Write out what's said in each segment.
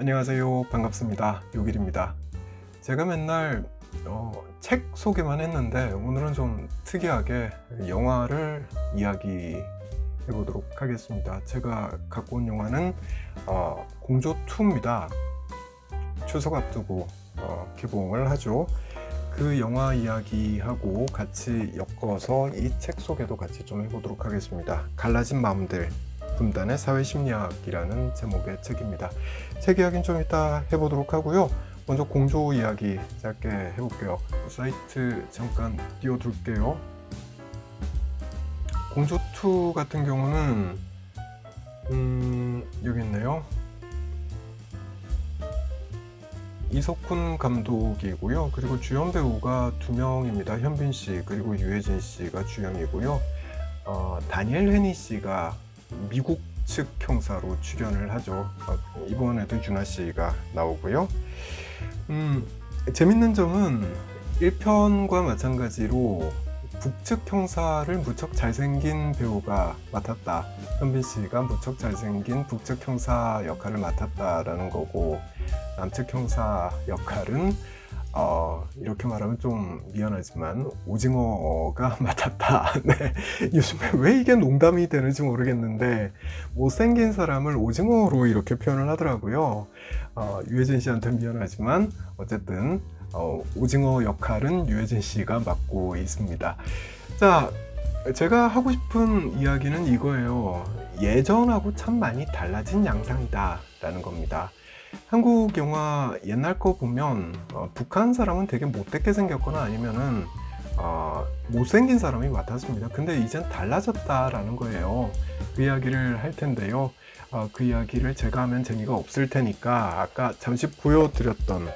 안녕하세요. 반갑습니다. 요길입니다. 제가 맨날 책 소개만 했는데 오늘은 좀 특이하게 영화를 이야기해 보도록 하겠습니다. 제가 갖고 온 영화는 공조2입니다. 추석 앞두고 개봉을 하죠. 그 영화 이야기하고 같이 엮어서 이 책 소개도 같이 좀 해보도록 하겠습니다. 갈라진 마음들 분단의 사회심리학이라는 제목의 책입니다. 책 이야기는 좀 이따 해보도록 하고요. 먼저 공조 이야기 짧게 해볼게요. 사이트 잠깐 띄워둘게요. 공조2 같은 경우는 여기 있네요. 이석훈 감독이고요. 그리고 주연 배우가 2명입니다. 현빈 씨 그리고 유해진 씨가 주연이고요. 다니엘 헤니 씨가 미국 측 형사로 출연을 하죠. 이번에도 윤아 씨가 나오고요. 재밌는 점은 1편과 마찬가지로 북측 형사를 무척 잘생긴 배우가 맡았다. 현빈 씨가 무척 잘생긴 북측 형사 역할을 맡았다라는 거고, 남측 형사 역할은 이렇게 말하면 좀 미안하지만 오징어가 맡았다. 네. 요즘에 왜 이게 농담이 되는지 모르겠는데 못생긴 사람을 오징어로 이렇게 표현을 하더라고요. 유해진 씨한테 미안하지만 어쨌든 오징어 역할은 유해진 씨가 맡고 있습니다. 자, 제가 하고 싶은 이야기는 이거예요. 예전하고 참 많이 달라진 양상이다 라는 겁니다. 한국 영화 옛날 거 보면 북한 사람은 되게 못되게 생겼거나 아니면은 못생긴 사람이 맡았습니다. 근데 이젠 달라졌다라는 거예요. 그 이야기를 할 텐데요. 그 이야기를 제가 하면 재미가 없을 테니까 아까 잠시 보여드렸던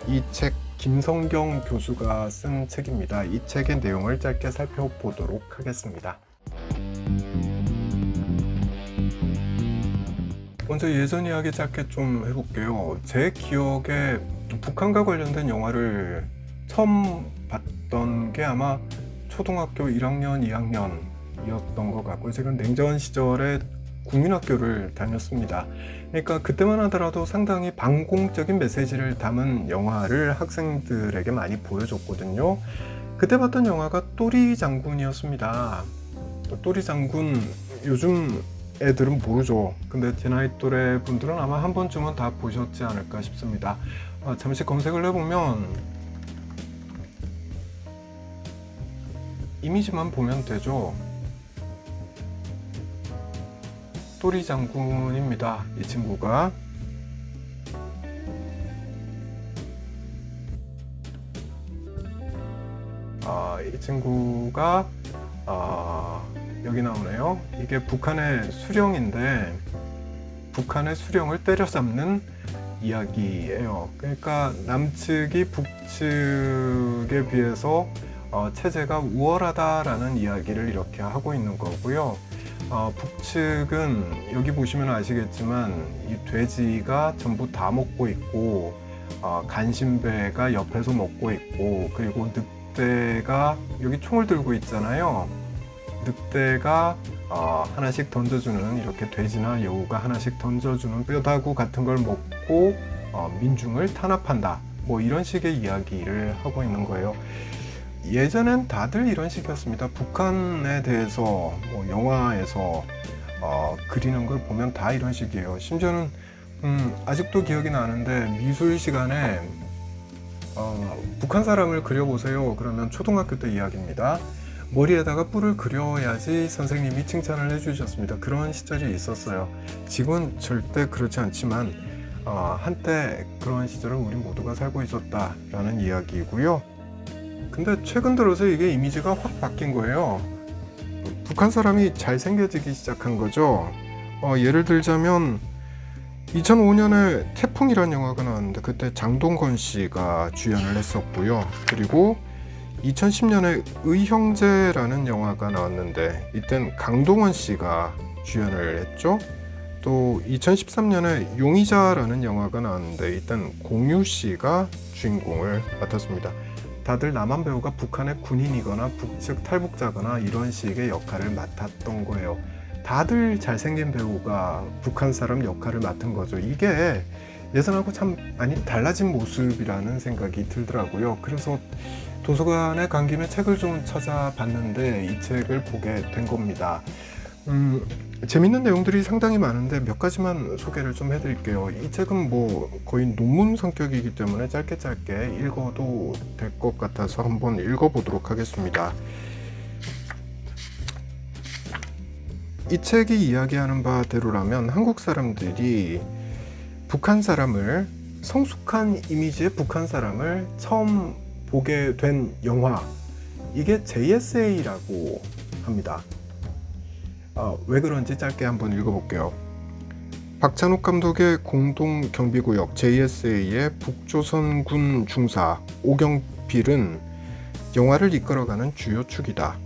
이 책 김성경 교수가 쓴 책입니다. 이 책의 내용을 짧게 살펴보도록 하겠습니다. 먼저 예전 이야기 짧게 좀 해볼게요. 제 기억에 북한과 관련된 영화를 처음 봤던 게 아마 초등학교 1학년, 2학년이었던 것 같고요. 제가 냉전 시절에 국민학교를 다녔습니다. 그러니까 그때만 하더라도 상당히 반공적인 메시지를 담은 영화를 학생들에게 많이 보여줬거든요. 그때 봤던 영화가 또리 장군이었습니다. 또리 장군 요즘 애들은 모르죠. 근데 제 나이 또래 분들은 아마 한 번쯤은 다 보셨지 않을까 싶습니다. 잠시 검색을 해보면 이미지만 보면 되죠. 또리 장군입니다. 이 친구가. 이 친구가 여기 나오네요. 이게 북한의 수령인데 북한의 수령을 때려잡는 이야기예요. 그러니까 남측이 북측에 비해서 체제가 우월하다라는 이야기를 이렇게 하고 있는 거고요. 북측은 여기 보시면 아시겠지만 이 돼지가 전부 다 먹고 있고 간신배가 옆에서 먹고 있고, 그리고 늑대가 여기 총을 들고 있잖아요. 늑대가 하나씩 던져주는, 이렇게 돼지나 여우가 하나씩 던져주는 뼈다구 같은 걸 먹고 민중을 탄압한다, 뭐 이런 식의 이야기를 하고 있는 거예요. 예전엔 다들 이런 식이었습니다. 북한에 대해서 뭐 영화에서 그리는 걸 보면 다 이런 식이에요. 심지어는 아직도 기억이 나는데 미술 시간에 북한 사람을 그려보세요. 그러면 초등학교 때 이야기입니다. 머리에다가 뿔을 그려야지 선생님이 칭찬을 해주셨습니다. 그런 시절이 있었어요. 지금은 절대 그렇지 않지만 한때 그런 시절을 우리 모두가 살고 있었다라는 이야기이고요. 근데 최근 들어서 이게 이미지가 확 바뀐 거예요. 북한 사람이 잘생겨지기 시작한 거죠. 예를 들자면 2005년에 태풍이라는 영화가 나왔는데 그때 장동건 씨가 주연을 했었고요. 그리고 2010년에 의형제라는 영화가 나왔는데 이땐 강동원 씨가 주연을 했죠. 또 2013년에 용의자라는 영화가 나왔는데 이땐 공유 씨가 주인공을 맡았습니다. 다들 남한 배우가 북한의 군인이거나 북측 탈북자거나 이런 식의 역할을 맡았던 거예요. 다들 잘생긴 배우가 북한 사람 역할을 맡은 거죠. 이게 예전하고 참 많이 달라진 모습이라는 생각이 들더라고요. 그래서 도서관에 간 김에 책을 좀 찾아봤는데 이 책을 보게 된 겁니다. 재밌는 내용들이 상당히 많은데 몇 가지만 소개를 좀 해드릴게요. 이 책은 뭐 거의 논문 성격이기 때문에 짧게 읽어도 될 것 같아서 한번 읽어보도록 하겠습니다. 이 책이 이야기하는 바대로라면 한국 사람들이 북한 사람을, 성숙한 이미지의 북한 사람을 처음 보게 된 영화, 이게 JSA라고 합니다. 왜 그런지 짧게 한번 읽어볼게요. 박찬욱 감독의 공동경비구역 JSA의 북조선군 중사 오경필은 영화를 이끌어가는 주요 축이다.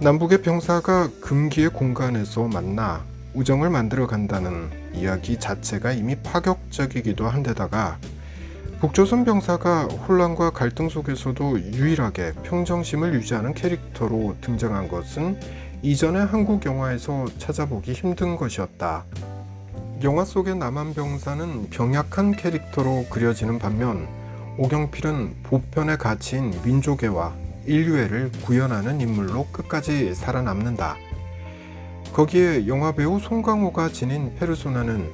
남북의 병사가 금기의 공간에서 만나 우정을 만들어 간다는 이야기 자체가 이미 파격적이기도 한데다가 북조선 병사가 혼란과 갈등 속에서도 유일하게 평정심을 유지하는 캐릭터로 등장한 것은 이전의 한국 영화에서 찾아보기 힘든 것이었다. 영화 속의 남한 병사는 병약한 캐릭터로 그려지는 반면 오경필은 보편의 가치인 민족애와 인류애를 구현하는 인물로 끝까지 살아남는다. 거기에 영화배우 송강호가 지닌 페르소나는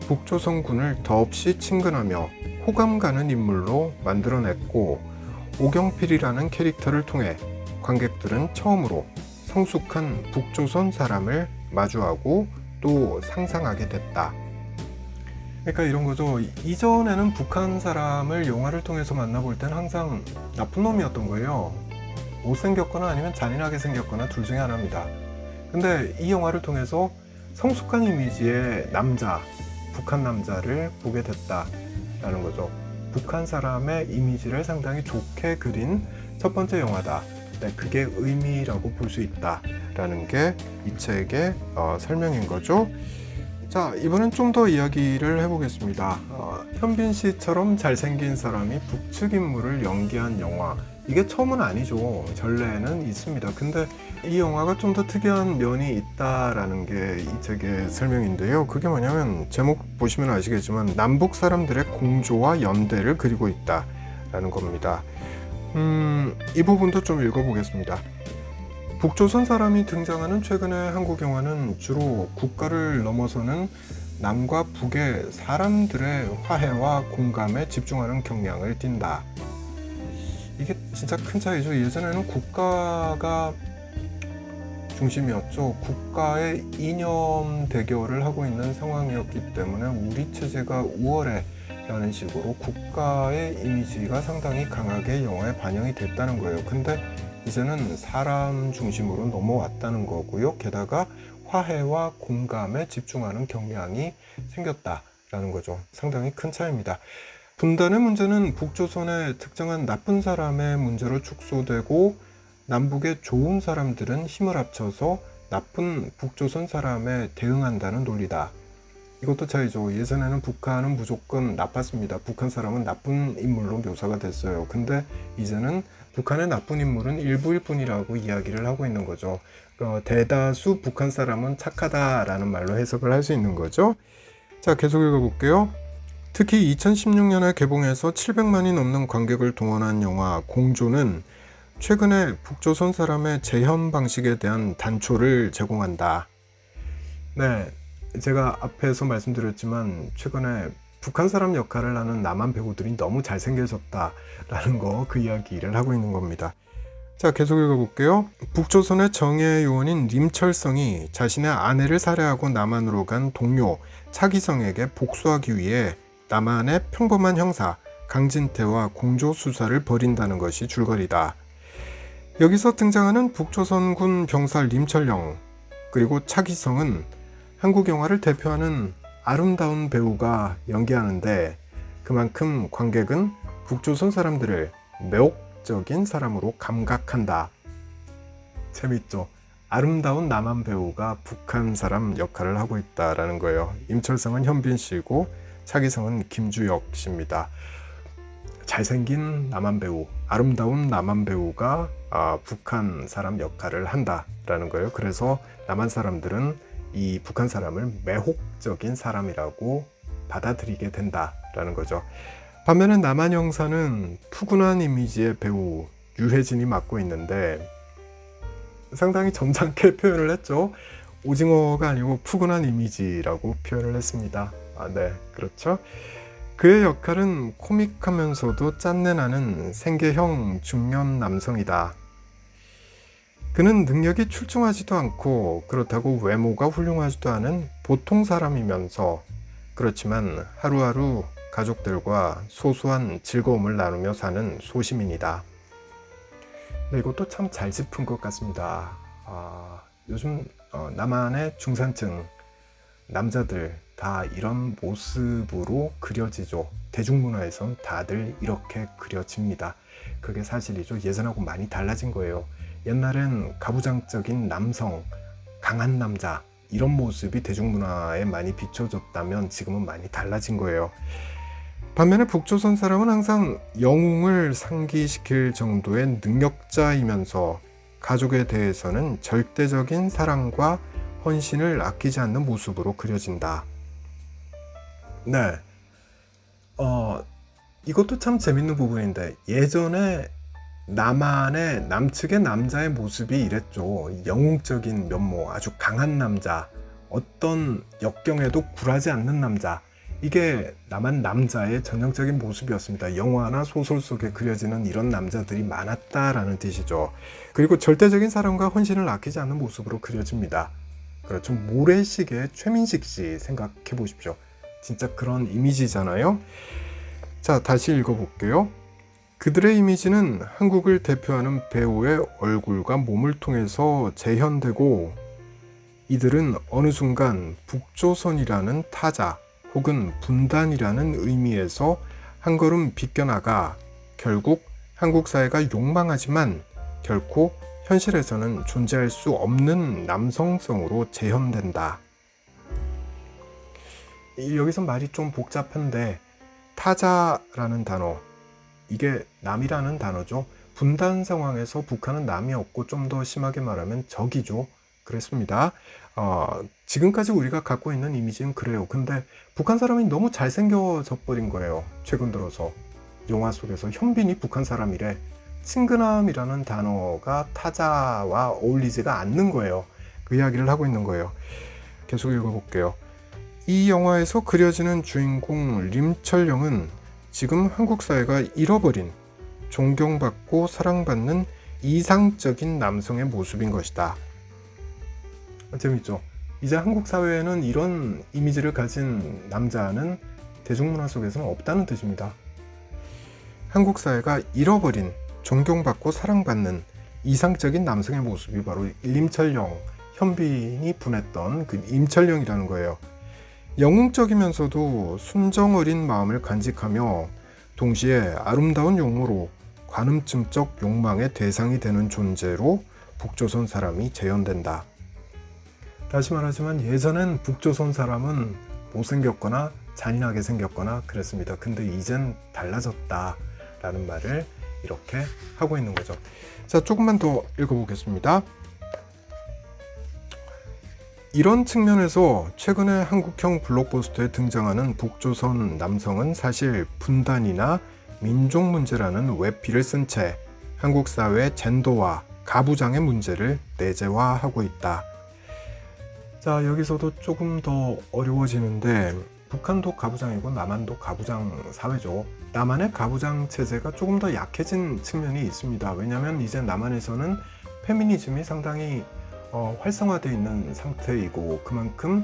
북조선군을 더없이 친근하며 호감 가는 인물로 만들어냈고, 오경필이라는 캐릭터를 통해 관객들은 처음으로 성숙한 북조선 사람을 마주하고 또 상상하게 됐다. 그러니까 이런 거죠. 이전에는 북한 사람을 영화를 통해서 만나볼 땐 항상 나쁜 놈이었던 거예요. 못생겼거나 아니면 잔인하게 생겼거나 둘 중에 하나입니다. 근데 이 영화를 통해서 성숙한 이미지의 남자, 북한 남자를 보게 됐다라는 거죠. 북한 사람의 이미지를 상당히 좋게 그린 첫 번째 영화다. 네, 그게 의미라고 볼 수 있다라는 게 이 책의 설명인 거죠. 자, 이번엔 좀 더 이야기를 해보겠습니다. 현빈 씨처럼 잘생긴 사람이 북측 인물을 연기한 영화, 이게 처음은 아니죠. 전례는 있습니다. 근데 이 영화가 좀 더 특이한 면이 있다라는 게 이 책의 설명인데요. 그게 뭐냐면 제목 보시면 아시겠지만 남북 사람들의 공조와 연대를 그리고 있다라는 겁니다. 이 부분도 좀 읽어보겠습니다. 북조선 사람이 등장하는 최근의 한국 영화는 주로 국가를 넘어서는 남과 북의 사람들의 화해와 공감에 집중하는 경향을 띈다. 이게 진짜 큰 차이죠. 예전에는 국가가 중심이었죠. 국가의 이념 대결을 하고 있는 상황이었기 때문에 우리 체제가 우월해 라는 식으로 국가의 이미지가 상당히 강하게 영화에 반영이 됐다는 거예요. 근데 이제는 사람 중심으로 넘어왔다는 거고요. 게다가 화해와 공감에 집중하는 경향이 생겼다라는 거죠. 상당히 큰 차이입니다. 분단의 문제는 북조선의 특정한 나쁜 사람의 문제로 축소되고, 남북의 좋은 사람들은 힘을 합쳐서 나쁜 북조선 사람에 대응한다는 논리다. 이것도 차이죠. 예전에는 북한은 무조건 나빴습니다. 북한 사람은 나쁜 인물로 묘사가 됐어요. 근데 이제는 북한의 나쁜 인물은 일부일 뿐이라고 이야기를 하고 있는 거죠. 대다수 북한 사람은 착하다라는 말로 해석을 할 수 있는 거죠. 자, 계속 읽어볼게요. 특히 2016년에 개봉해서 700만이 넘는 관객을 동원한 영화 공조는 최근에 북조선 사람의 재현 방식에 대한 단초를 제공한다. 네, 제가 앞에서 말씀드렸지만 최근에 북한 사람 역할을 하는 남한 배우들이 너무 잘생겨졌다라는 거, 그 이야기를 하고 있는 겁니다. 자, 계속 읽어볼게요. 북조선의 정예 요원인 림철성이 자신의 아내를 살해하고 남한으로 간 동료 차기성에게 복수하기 위해 남한의 평범한 형사 강진태와 공조 수사를 벌인다는 것이 줄거리다. 여기서 등장하는 북조선군 병사 림철영 그리고 차기성은 한국 영화를 대표하는 아름다운 배우가 연기하는데, 그만큼 관객은 북조선 사람들을 매혹적인 사람으로 감각한다. 재밌죠? 아름다운 남한 배우가 북한 사람 역할을 하고 있다라는 거예요. 임철성은 현빈 씨고 차기성은 김주혁 씨입니다. 잘생긴 남한 배우, 아름다운 남한 배우가 북한 사람 역할을 한다라는 거예요. 그래서 남한 사람들은 이 북한 사람을 매혹적인 사람이라고 받아들이게 된다라는 거죠. 반면에 남한 형사는 푸근한 이미지의 배우 유해진이 맡고 있는데 상당히 점잖게 표현을 했죠. 오징어가 아니고 푸근한 이미지라고 표현을 했습니다. 네, 그렇죠. 그의 역할은 코믹하면서도 짠내나는 생계형 중년 남성이다. 그는 능력이 출중하지도 않고 그렇다고 외모가 훌륭하지도 않은 보통 사람이면서 그렇지만 하루하루 가족들과 소소한 즐거움을 나누며 사는 소시민이다. 네, 이것도 참 잘 짚은 것 같습니다. 요즘 남한의 중산층 남자들 다 이런 모습으로 그려지죠. 대중문화에선 다들 이렇게 그려집니다. 그게 사실이죠. 예전하고 많이 달라진 거예요. 옛날엔 가부장적인 남성, 강한 남자 이런 모습이 대중문화에 많이 비춰졌다면 지금은 많이 달라진 거예요. 반면에 북조선 사람은 항상 영웅을 상기시킬 정도의 능력자이면서 가족에 대해서는 절대적인 사랑과 헌신을 아끼지 않는 모습으로 그려진다. 네, 이것도 참 재밌는 부분인데 예전에 남한의 남측의 남자의 모습이 이랬죠. 영웅적인 면모, 아주 강한 남자, 어떤 역경에도 굴하지 않는 남자. 이게 남한 남자의 전형적인 모습이었습니다. 영화나 소설 속에 그려지는 이런 남자들이 많았다라는 뜻이죠. 그리고 절대적인 사랑과 헌신을 아끼지 않는 모습으로 그려집니다. 그렇죠. 모래시계의 최민식 씨 생각해 보십시오. 진짜 그런 이미지잖아요. 자, 다시 읽어볼게요. 그들의 이미지는 한국을 대표하는 배우의 얼굴과 몸을 통해서 재현되고 이들은 어느 순간 북조선이라는 타자 혹은 분단이라는 의미에서 한 걸음 비껴나가 결국 한국 사회가 욕망하지만 결코 현실에서는 존재할 수 없는 남성성으로 재현된다. 여기서 말이 좀 복잡한데 타자라는 단어, 이게 남이라는 단어죠. 분단 상황에서 북한은 남이 없고 좀 더 심하게 말하면 적이죠. 그랬습니다. 지금까지 우리가 갖고 있는 이미지는 그래요. 근데 북한 사람이 너무 잘생겨져 버린 거예요. 최근 들어서 영화 속에서 현빈이 북한 사람이래. 친근함이라는 단어가 타자와 어울리지가 않는 거예요. 그 이야기를 하고 있는 거예요. 계속 읽어볼게요. 이 영화에서 그려지는 주인공 림철령은 지금 한국 사회가 잃어버린 존경받고 사랑받는 이상적인 남성의 모습인 것이다. 재밌죠? 이제 한국 사회에는 이런 이미지를 가진 남자는 대중문화 속에서는 없다는 뜻입니다. 한국 사회가 잃어버린 존경받고 사랑받는 이상적인 남성의 모습이 바로 임철영, 현빈이 분했던 그 임철영이라는 거예요. 영웅적이면서도 순정 어린 마음을 간직하며 동시에 아름다운 용모로 관음증적 욕망의 대상이 되는 존재로 북조선 사람이 재현된다. 다시 말하지만 예전엔 북조선 사람은 못생겼거나 잔인하게 생겼거나 그랬습니다. 근데 이젠 달라졌다라는 말을 이렇게 하고 있는 거죠. 자, 조금만 더 읽어보겠습니다. 이런 측면에서 최근에 한국형 블록버스터에 등장하는 북조선 남성은 사실 분단이나 민족 문제라는 외피를 쓴 채 한국 사회의 젠더와 가부장의 문제를 내재화하고 있다. 자, 여기서도 조금 더 어려워지는데 북한도 가부장이고 남한도 가부장 사회죠. 남한의 가부장 체제가 조금 더 약해진 측면이 있습니다. 왜냐하면 이제 남한에서는 페미니즘이 상당히 활성화되어 있는 상태이고 그만큼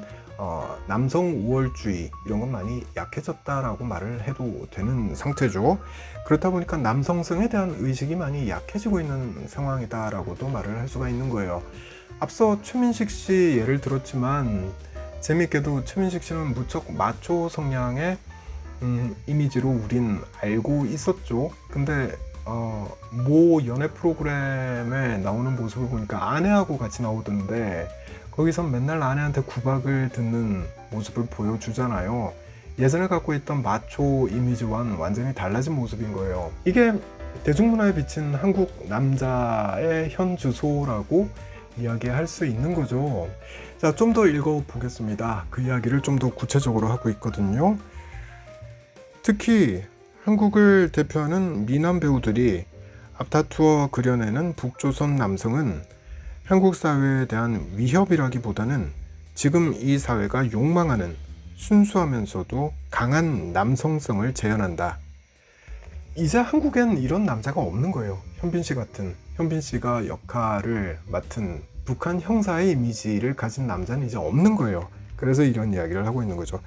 남성 우월주의 이런 건 많이 약해졌다라고 말을 해도 되는 상태죠. 그렇다 보니까 남성성에 대한 의식이 많이 약해지고 있는 상황이다라고도 말을 할 수가 있는 거예요. 앞서 최민식 씨 예를 들었지만 재밌게도 최민식 씨는 무척 마초 성향의 이미지로 우린 알고 있었죠. 근데 모 연애 프로그램에 나오는 모습을 보니까 아내하고 같이 나오던데 거기선 맨날 아내한테 구박을 듣는 모습을 보여주잖아요. 예전에 갖고 있던 마초 이미지와는 완전히 달라진 모습인 거예요. 이게 대중문화에 비친 한국 남자의 현 주소라고 이야기할 수 있는 거죠. 자, 좀 더 읽어보겠습니다. 그 이야기를 좀 더 구체적으로 하고 있거든요. 특히 한국을 대표하는 미남 배우들이 앞다투어 그려내는 북조선 남성은 한국 사회에 대한 위협이라기보다는 지금 이 사회가 욕망하는 순수하면서도 강한 남성성을 재현한다. 이제 한국엔 이런 남자가 없는 거예요. 현빈 씨 같은, 현빈 씨가 역할을 맡은 북한 형사의 이미지를 가진 남자는 이제 없는 거예요. 그래서 이런 이야기를 하고 있는 거죠.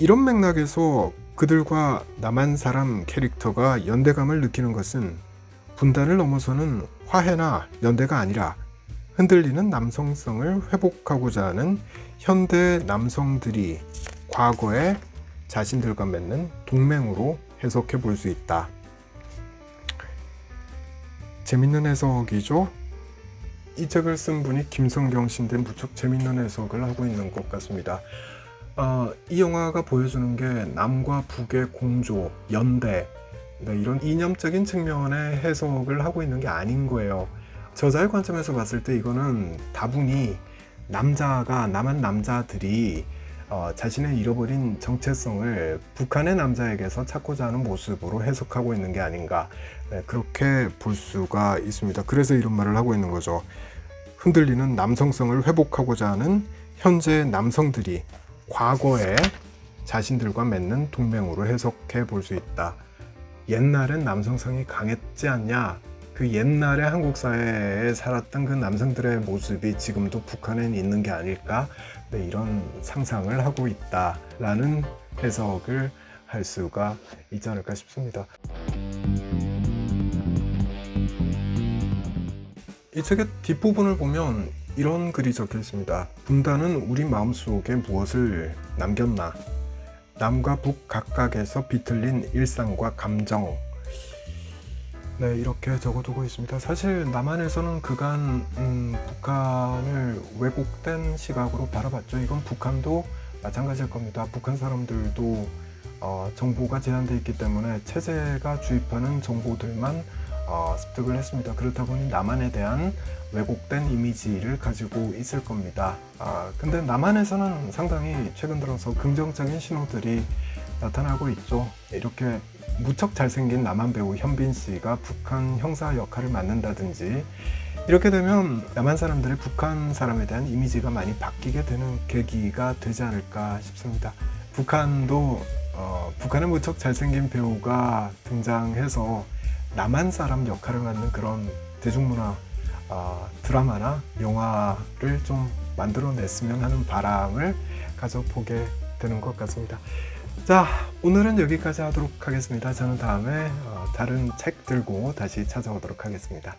이런 맥락에서 그들과 남한 사람 캐릭터가 연대감을 느끼는 것은 분단을 넘어서는 화해나 연대가 아니라 흔들리는 남성성을 회복하고자 하는 현대 남성들이 과거에 자신들과 맺는 동맹으로 해석해 볼 수 있다. 재밌는 해석이죠? 이 책을 쓴 분이 김성경 씨인데 무척 재밌는 해석을 하고 있는 것 같습니다. 이 영화가 보여주는 게 남과 북의 공조, 연대, 이런 이념적인 측면의 해석을 하고 있는 게 아닌 거예요. 저자의 관점에서 봤을 때 이거는 다분히 남한 남자들이 자신의 잃어버린 정체성을 북한의 남자에게서 찾고자 하는 모습으로 해석하고 있는 게 아닌가, 그렇게 볼 수가 있습니다. 그래서 이런 말을 하고 있는 거죠. 흔들리는 남성성을 회복하고자 하는 현재 남성들이 과거에 자신들과 맺는 동맹으로 해석해 볼 수 있다. 옛날엔 남성성이 강했지 않냐? 그 옛날에 한국 사회에 살았던 그 남성들의 모습이 지금도 북한엔 있는 게 아닐까? 이런 상상을 하고 있다라는 해석을 할 수가 있지 않을까 싶습니다. 이 책의 뒷부분을 보면 이런 글이 적혀 있습니다. 분단은 우리 마음속에 무엇을 남겼나? 남과 북 각각에서 비틀린 일상과 감정. 이렇게 적어두고 있습니다. 사실 남한에서는 그간 북한을 왜곡된 시각으로 바라봤죠. 이건 북한도 마찬가지일 겁니다. 북한 사람들도 정보가 제한되어 있기 때문에 체제가 주입하는 정보들만 습득을 했습니다. 그렇다 보니 남한에 대한 왜곡된 이미지를 가지고 있을 겁니다. 근데 남한에서는 상당히 최근 들어서 긍정적인 신호들이 나타나고 있죠. 이렇게 무척 잘생긴 남한 배우 현빈 씨가 북한 형사 역할을 맡는다든지, 이렇게 되면 남한 사람들의 북한 사람에 대한 이미지가 많이 바뀌게 되는 계기가 되지 않을까 싶습니다. 북한에 무척 잘생긴 배우가 등장해서 남한 사람 역할을 맡는 그런 대중문화 드라마나 영화를 좀 만들어냈으면 하는 바람을 가져보게 되는 것 같습니다. 자, 오늘은 여기까지 하도록 하겠습니다. 저는 다음에 다른 책 들고 다시 찾아오도록 하겠습니다.